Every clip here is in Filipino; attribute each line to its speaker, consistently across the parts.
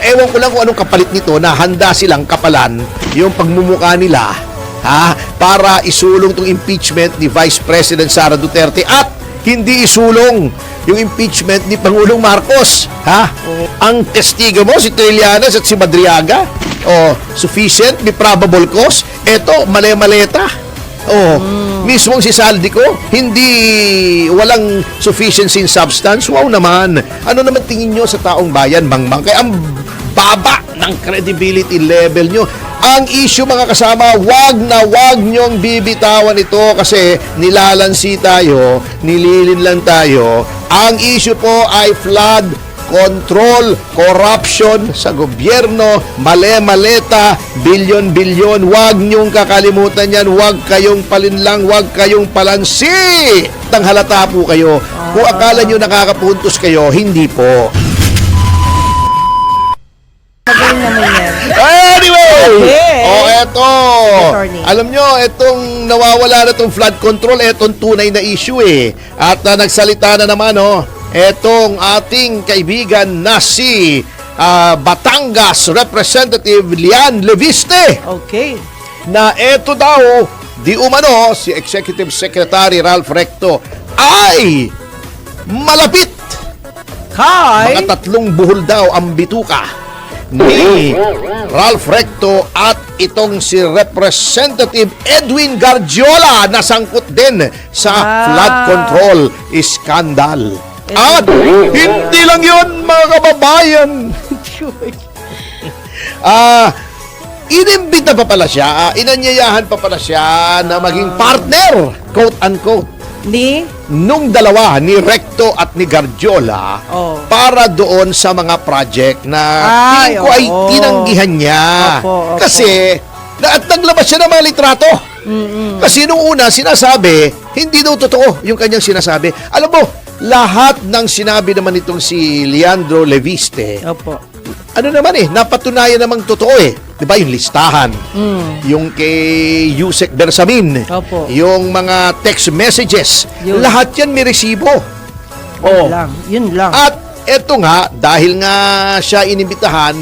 Speaker 1: ewan ko lang kung anong kapalit nito na handa silang kapalan yung pagmumukha nila, para isulong tong impeachment ni Vice President Sara Duterte at hindi isulong yung impeachment ni Pangulong Marcos. Ang testigo mo, si Trillanes at si Madriaga, sufficient, may probable cause. Eto, male-maleta. Mismong si Saldico, walang sufficiency in substance. Wow naman. Ano naman tingin nyo sa taong bayan, Mangmang? Kaya ang baba ng credibility level nyo. Ang issue, mga kasama, wag nyong bibitawan ito kasi nilalansi tayo, nililin lang tayo. Ang issue po ay flood control, corruption sa gobyerno, male-maleta, bilyon-bilyon. Wag nyong kakalimutan yan. Wag kayong palinlang, wag kayong palansi. Tanghalata po kayo. Kung akala nyo nakakapuntos kayo, hindi po.
Speaker 2: Magaling naman yan.
Speaker 1: Anyway! Eto.
Speaker 2: Attorney.
Speaker 1: Alam nyo, etong nawawala na itong flood control, etong tunay na issue eh. At nagsalita na naman, etong ating kaibigan na si Batangas Representative Lian Leviste.
Speaker 2: Okay.
Speaker 1: Na eto daw, di umano, si Executive Secretary Ralph Recto ay malapit.
Speaker 2: Hi!
Speaker 1: Mga 3 buhol daw ang bituka ni Ralph Recto at itong si Representative Edwin Garjola na sangkot din sa flood control scandal. At hindi lang yun, mga kababayan. Inimbita pa pala siya, inanyayahan pa pala siya na maging partner, quote-unquote, nung dalawa, ni Recto at ni Garjola, para doon sa mga project na tingin ko ay tinanggihan niya. Kasi, at naglabas siya ng mga litrato. Kasi nung una, sinasabi, hindi daw totoo yung kanyang sinasabi. Alam mo, lahat ng sinabi naman itong si Leandro Leviste, ano naman napatunayan namang totoo Di ba yung listahan? Yung kay Yusek Bersamin, yung mga text messages, lahat yan may resibo.
Speaker 2: Yun lang.
Speaker 1: At eto nga, dahil nga siya inimbitahan,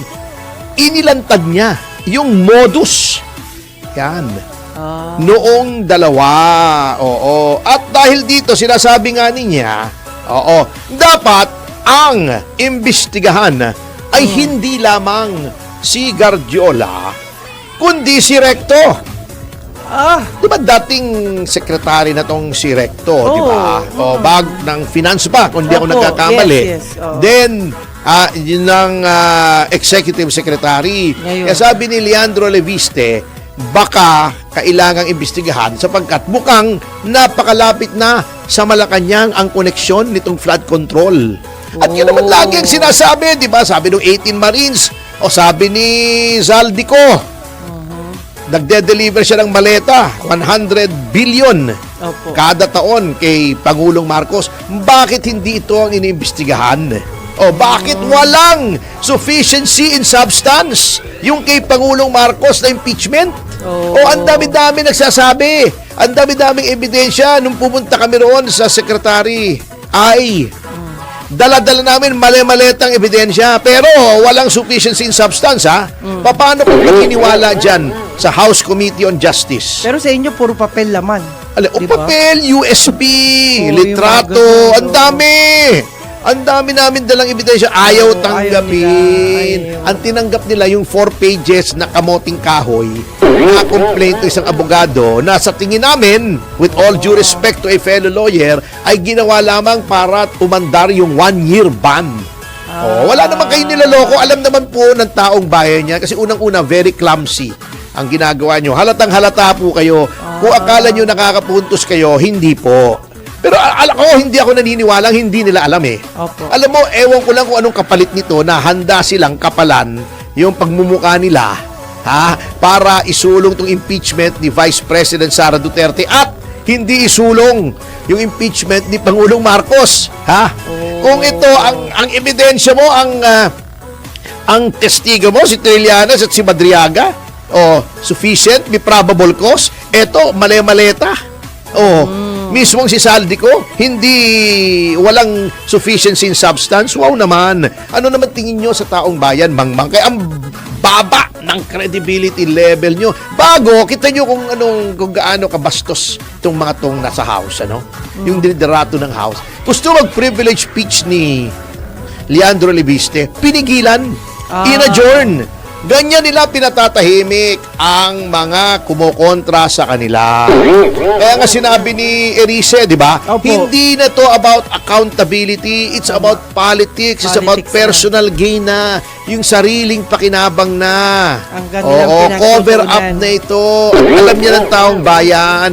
Speaker 1: inilantad niya yung modus. Yan. Noong dalawa. At dahil dito, sinasabi nga niya, dapat ang imbestigahan ay hindi lamang si Garjola, kundi si Recto. Di ba dating sekretary na tong si Recto, di ba? Bag ng finance pa, kung di ako nagkakamali. Then, yun ang executive secretary. Kaya sabi ni Leandro Leviste, baka kailangang imbestigahan sapagkat mukhang napakalapit na sa Malacanang ang koneksyon nitong flood control. At yun naman lagi ang sinasabi, di ba? Sabi ng 18 Marines, sabi ni Zaldico, nagde-deliver siya ng maleta, 100 billion kada taon kay Pangulong Marcos. Bakit hindi ito ang iniimbestigahan? Bakit walang sufficiency in substance yung kay Pangulong Marcos na impeachment? Ang dami-dami nagsasabi. Ang dami-daming ebidensya. Nung pumunta kami roon sa secretary, ay dala-dala namin male-maletang ebidensya, pero walang sufficiency in substance, Paano kung maniniwala dyan sa House Committee on Justice?
Speaker 2: Pero sa inyo, puro papel laman.
Speaker 1: Papel, USB, litrato, ang dami. Ang dami namin dalang ebidensya. Ayaw tanggapin. Ang tinanggap nila yung 4 pages na kamoting kahoy na complaint ng isang abogado na sa tingin namin, with all due respect to a fellow lawyer, ay ginawa lamang para umandar yung 1-year ban. Wala naman kayo nilaloko. Alam naman po ng taong bayan niya kasi unang-una, very clumsy ang ginagawa nyo. Halatang halata po kayo. Kung akala nyo nakakapuntos kayo, hindi po. Pero hindi ako naniniwalang hindi nila alam Alam mo, ewan ko lang kung anong kapalit nito na handa silang kapalan yung pagmumukha nila, para isulong tong impeachment ni Vice President Sara Duterte at hindi isulong yung impeachment ni Pangulong Marcos. Kung ito ang ebidensya mo, ang testigo mo, si Trillanes at si Madriaga, sufficient, may probable cause, eto, male-maleta. Mismong si Saldico, walang sufficiency in substance. Wow naman. Ano naman tingin nyo sa taong bayan, Mangmang? Kaya ang baba ng credibility level nyo. Bago, kita nyo kung gaano kabastos itong mga tong nasa house, ano? Yung diniderato ng house. Gusto mag-privilege speech ni Leandro Libiste, pinigilan, in-adjourn. Ganyan nila pinatatahimik ang mga kumukontra sa kanila. Kaya nga sinabi ni Erice, di ba?
Speaker 2: Opo.
Speaker 1: Hindi na to about accountability, it's about politics, it's about
Speaker 2: Politics
Speaker 1: personal gain na, yung sariling pakinabang na.
Speaker 2: Ang ganda ng
Speaker 1: Cover up
Speaker 2: pinagtutunan.
Speaker 1: na ito. Alam niya ng taong bayan.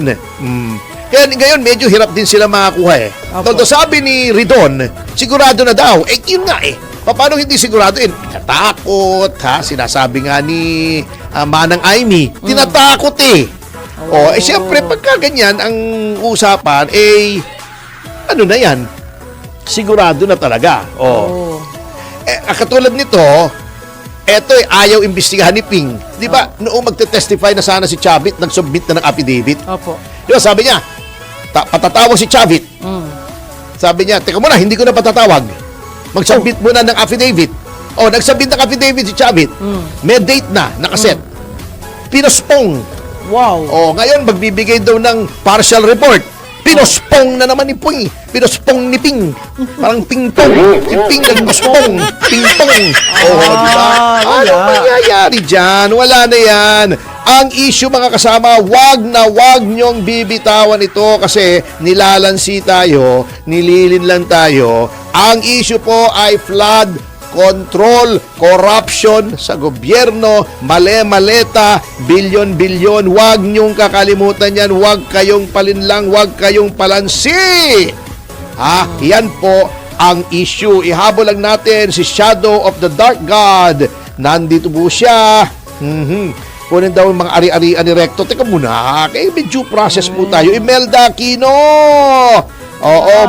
Speaker 1: Kaya ngayon, medyo hirap din sila makakuha eh.
Speaker 2: Opo.
Speaker 1: Todo sabi ni Ridon, sigurado na daw. Eh, yun nga eh. Paano hindi sigurado? Eh, tinatakot, ha? Sinasabi nga ni Manang Aimee, tinatakot eh. Siyempre, pagka ganyan ang usapan, ano na yan? Sigurado na talaga. Katulad nito, eto ayaw imbestigahan ni Ping. Di ba, noong magte-testify na sana si Chavit, nag-submit na ng affidavit.
Speaker 2: Opo.
Speaker 1: Di ba, sabi niya, patatawag si Chavit. Sabi niya, teka muna, hindi ko na patatawag. Mag-submit muna ng affidavit. Nag-submit ng affidavit si Chavit. May date na, nakaset. Pinospong.
Speaker 2: Wow.
Speaker 1: Ngayon, magbibigay daw ng partial report. Pinospong na naman ni Ping. Pinospong ni Ping. Parang ping-pong. Si Ping nagpospong. Ping-pong. Diba? Ano mangyayari dyan? Wala na yan. Ang issue, mga kasama, wag nyong bibitawan ito kasi nilalansi tayo, nililin lang tayo. Ang issue po ay flood control, corruption sa gobyerno, male-maleta, bilyon-bilyon. Huwag niyong kakalimutan yan. Huwag kayong palinlang, huwag kayong palansi. Yan po ang issue. Ihabol lang natin si Shadow of the Dark God. Nandito po siya. Kunin daw yung mga ari-arian ni Recto. Teka muna, kaya may due process po tayo. Imelda Aquino.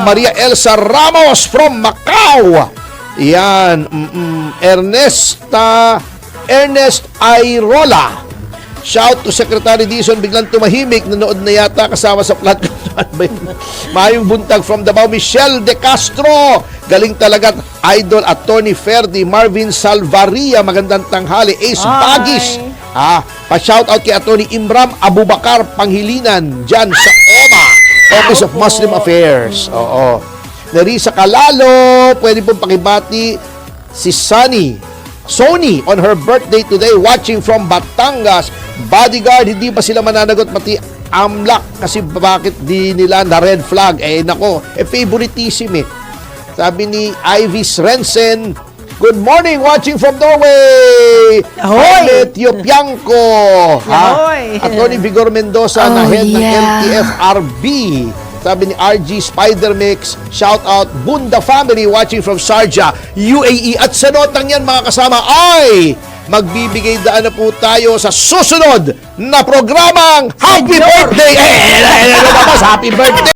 Speaker 1: Maria Elsa Ramos from Macau. Yan. Ernest Airola. Shout to Secretary Dizon, biglang tumahimik, nanood na yata kasama sa flat. Mayong buntag from Davao, Michelle De Castro. Galing talaga, idol Attorney Ferdi, Marvin Salvaria, magandang tanghali. Ace Bagis. Pa-shout out kay Attorney Imram Abubakar Panghilinan dyan sa OMA, Office of Muslim Affairs. Nerissa Calalo, pwede pong pakibati si Sony on her birthday today, watching from Batangas. Bodyguard, hindi ba sila mananagot pati AMLAC kasi bakit di nila na red flag? Favoritism eh. Sabi ni Ivy Srensen, good morning, watching from Norway.
Speaker 2: Ahoy!
Speaker 1: Tiopianco.
Speaker 2: Ahoy!
Speaker 1: Attorney Vigor Mendoza, na head ng LTFRB. Sabi ni RG Spidermix, shout out Bunda family watching from Sharjah, UAE. At sa notang yan, mga kasama, ay magbibigay daan na po tayo sa susunod na programang Happy Birthday! Happy Birthday!